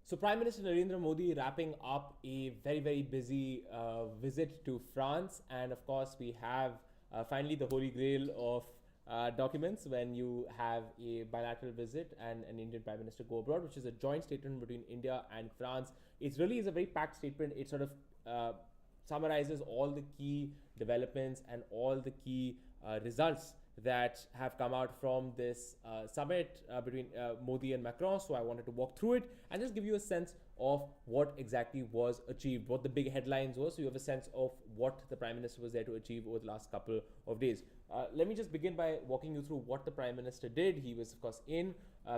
So, Prime Minister Narendra Modi wrapping up a very busy visit to France, and of course, we have finally the holy grail of documents when you have a bilateral visit and an Indian Prime Minister go abroad, which is a joint statement between India and France. It really is a very packed statement. It sort of summarizes all the key developments and all the key results that have come out from this summit between Modi and Macron. So I wanted to walk through it and just give you a sense of what exactly was achieved, what the big headlines were, so you have a sense of what the Prime Minister was there to achieve over the last couple of days. Let me just begin by walking you through what the Prime Minister did. He was, of course, in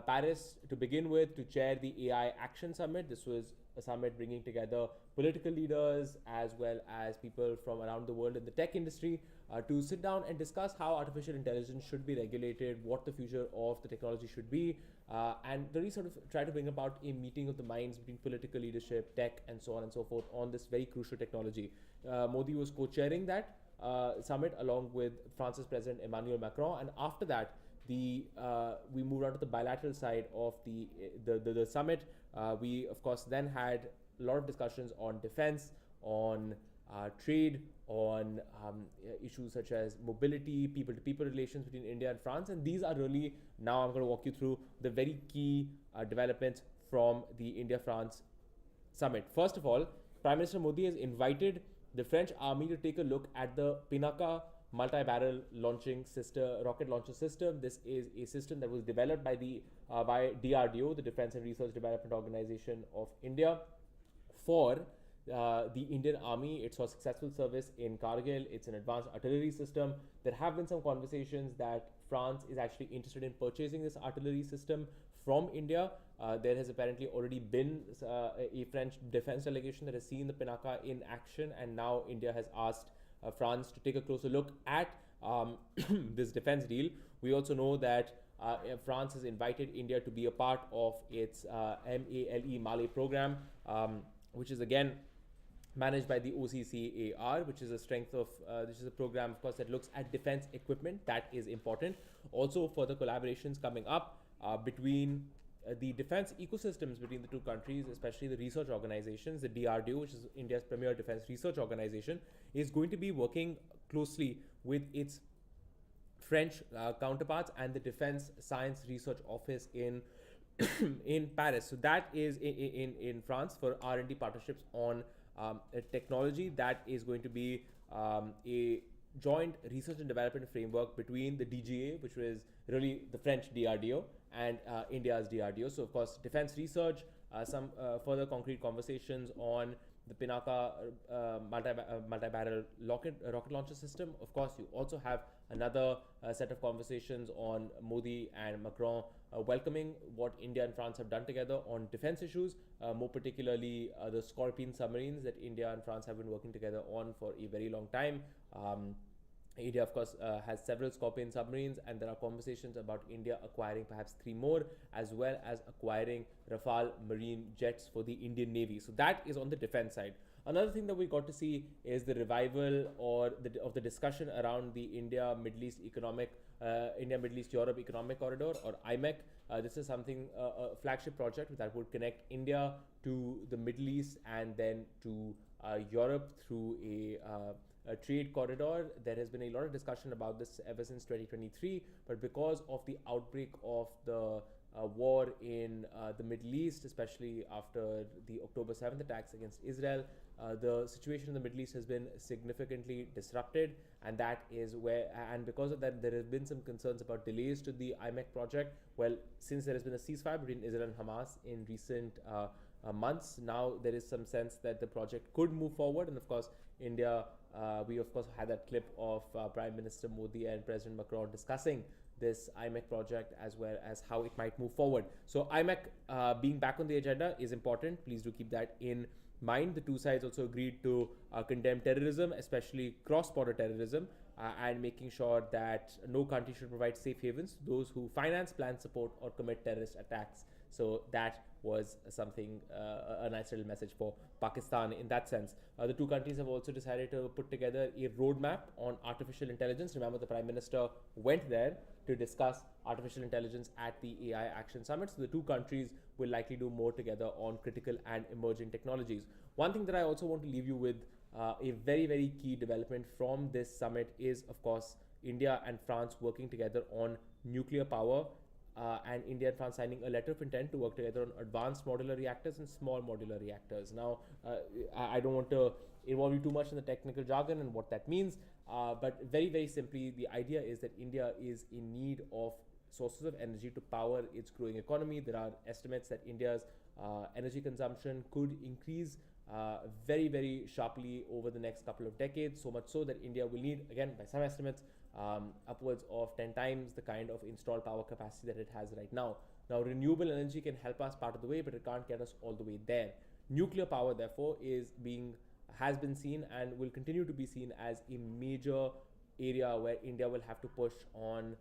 Paris to begin with to chair the AI Action Summit. This was a summit bringing together political leaders as well as people from around the world in the tech industry to sit down and discuss how artificial intelligence should be regulated, what the future of the technology should be, and really sort of try to bring about a meeting of the minds between political leadership, tech, and so on and so forth on this very crucial technology. Modi was co-chairing that summit along with France's President Emmanuel Macron, and after that, we moved on to the bilateral side of the summit. We of course then had a lot of discussions on defense, on trade, on issues such as mobility, people-to-people relations between India and France, and these are really, now I'm going to walk you through the very key developments from the India-France summit. First of all, Prime Minister Modi has invited the French army to take a look at the Pinaka multi-barrel launching rocket launcher system. This is a system that was developed by DRDO, the Defense and Research Development Organization of India, for the Indian Army. It saw successful service in Kargil. It's an advanced artillery system. There have been some conversations that France is actually interested in purchasing this artillery system from India. There has apparently already been a French defense delegation that has seen the Pinaka in action, and now India has asked France to take a closer look at this defense deal. We also know that France has invited India to be a part of its MALE program, which is again managed by the OCCAR, which is a strength of this is a program, of course, that looks at defense equipment. That is important. Also, further collaborations coming up between the defense ecosystems between the two countries, especially the research organizations. The DRDO, which is India's premier defense research organization, is going to be working closely with its French counterparts and the Defense Science Research Office in in Paris. So that is in France for R&D partnerships on technology. That is going to be a joint research and development framework between the DGA, which was really the French DRDO, and India's DRDO. So of course, defense research, some further concrete conversations on the Pinaka multi-barrel rocket launcher system. Of course, you also have another set of conversations on Modi and Macron welcoming what India and France have done together on defense issues, more particularly the Scorpion submarines that India and France have been working together on for a very long time. India, of course, has several Scorpion submarines, and there are conversations about India acquiring perhaps 3 more, as well as acquiring Rafale marine jets for the Indian Navy. So that is on the defense side. Another thing that we got to see is the revival of the discussion around the India-Middle East Europe Economic Corridor, or IMEC. This is something, a flagship project that would connect India to the Middle East and then to Europe through a trade corridor. There has been a lot of discussion about this ever since 2023, but because of the outbreak of the war in the Middle East, especially after the October 7th attacks against Israel, the situation in the Middle East has been significantly disrupted, and that is and because of that, there have been some concerns about delays to the IMEC project. Well, since there has been a ceasefire between Israel and Hamas in recent months, now there is some sense that the project could move forward. And of course, India, we of course had that clip of Prime Minister Modi and President Macron discussing this IMEC project as well as how it might move forward. So IMEC being back on the agenda is important. Please do keep that in mind. The two sides also agreed to condemn terrorism, especially cross-border terrorism, and making sure that no country should provide safe havens to those who finance, plan, support, or commit terrorist attacks. So that was something, a nice little message for Pakistan in that sense. The two countries have also decided to put together a roadmap on artificial intelligence. Remember, the Prime Minister went there to discuss artificial intelligence at the AI Action Summit. So the two countries will likely do more together on critical and emerging technologies. One thing that I also want to leave you with, a very, very key development from this summit is, of course, India and France working together on nuclear power, and India and France signing a letter of intent to work together on advanced modular reactors and small modular reactors. Now, I don't want to involve you too much in the technical jargon and what that means, but very, very simply, the idea is that India is in need of sources of energy to power its growing economy. There are estimates that India's energy consumption could increase very, very sharply over the next couple of decades, so much so that India will need, again, by some estimates, upwards of 10 times the kind of installed power capacity that it has right now. Now, renewable energy can help us part of the way, but it can't get us all the way there. Nuclear power, therefore, has been seen and will continue to be seen as a major area where India will have to push on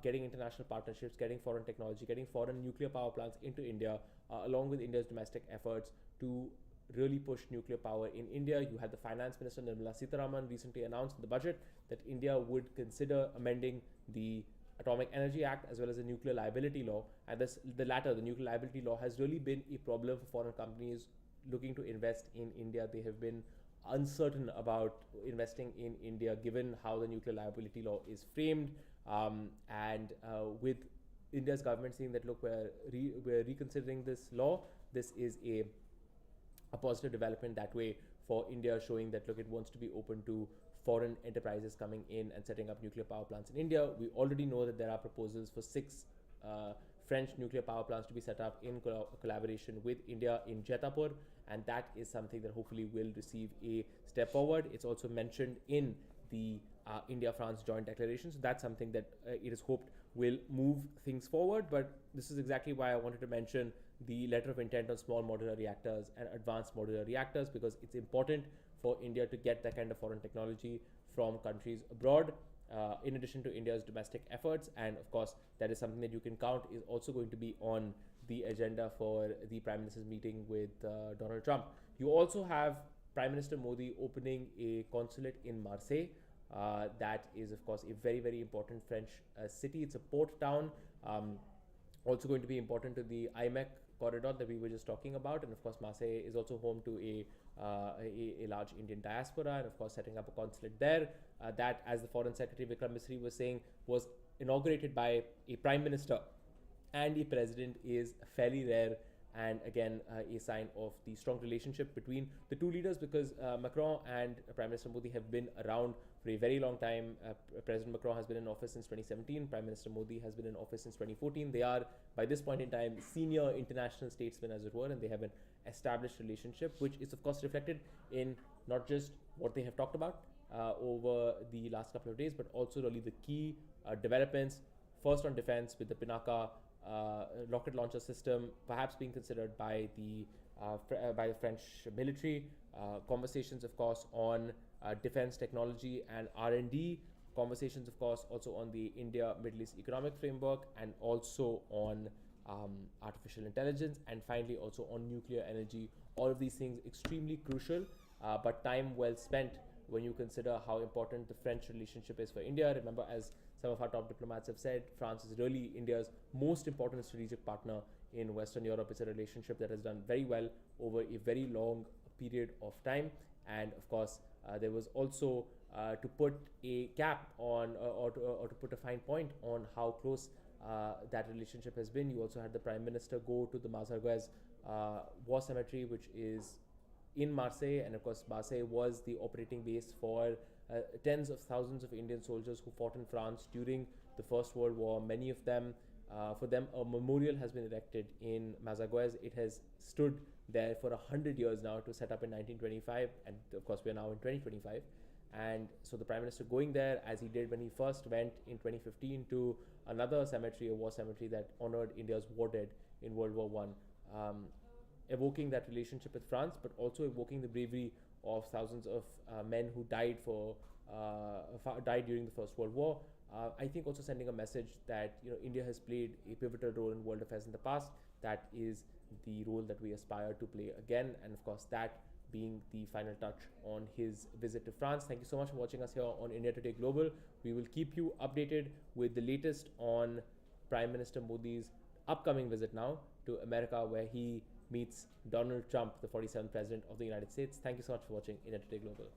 getting international partnerships, getting foreign technology, getting foreign nuclear power plants into India, along with India's domestic efforts to really push nuclear power in India. You had the Finance Minister Nirmala Sitharaman recently announced in the budget that India would consider amending the Atomic Energy Act as well as the Nuclear Liability Law. And the latter, the Nuclear Liability Law, has really been a problem for foreign companies looking to invest in India. They have been uncertain about investing in India given how the Nuclear Liability Law is framed, and with India's government saying that, look, we're reconsidering this law, this is a positive development that way for India, showing that, look, it wants to be open to foreign enterprises coming in and setting up nuclear power plants in India. We already know that there are proposals for 6 French nuclear power plants to be set up in collaboration with India in Jetapur, and that is something that hopefully will receive a step forward. It's also mentioned in the India-France joint declaration, so that's something that it is hoped will move things forward. But this is exactly why I wanted to mention the letter of intent on small modular reactors and advanced modular reactors, because it's important for India to get that kind of foreign technology from countries abroad, in addition to India's domestic efforts. And of course, that is something that you can count is also going to be on the agenda for the Prime Minister's meeting with Donald Trump. You also have Prime Minister Modi opening a consulate in Marseille. That is, of course, a very, very important French city. It's a port town. Also going to be important to the IMEC corridor that we were just talking about. And of course, Marseille is also home to a large Indian diaspora, and of course, setting up a consulate there. That, as the Foreign Secretary Vikram Misri was saying, was inaugurated by a Prime Minister and a President, is fairly rare, and again, a sign of the strong relationship between the two leaders, because Macron and Prime Minister Modi have been around for a very long time. President Macron has been in office since 2017. Prime Minister Modi has been in office since 2014. They are, by this point in time, senior international statesmen, as it were, and they have an established relationship, which is, of course, reflected in not just what they have talked about over the last couple of days, but also really the key developments, first on defense with the Pinaka rocket launcher system perhaps being considered by the French military, conversations, of course, on defense technology and R&D, conversations, of course, also on the India-Middle East economic framework, and also on artificial intelligence, and finally also on nuclear energy. All of these things extremely crucial, but time well spent when you consider how important the French relationship is for India. Remember, as some of our top diplomats have said, France is really India's most important strategic partner in Western Europe. It's a relationship that has done very well over a very long period of time. And of course, there was also to put a cap on or to put a fine point on how close that relationship has been. You also had the Prime Minister go to the Mazarguez War Cemetery, which is in Marseille, and of course Marseille was the operating base for tens of thousands of Indian soldiers who fought in France during the First World War. Many of them, for them, a memorial has been erected in Mazarguez. It has stood there for 100 years now, to set up in 1925, and of course we are now in 2025. And so the Prime Minister going there, as he did when he first went in 2015 to another cemetery, a war cemetery that honored India's war dead in World War I, evoking that relationship with France, but also evoking the bravery of thousands of men who died during the First World War. I think also sending a message that India has played a pivotal role in world affairs in the past. That is the role that we aspire to play again, and of course that being the final touch on his visit to France. Thank you so much for watching us here on India Today Global. We will keep you updated with the latest on Prime Minister Modi's upcoming visit now to America, where he meets Donald Trump, the 47th President of the United States. Thank you so much for watching India Today Global.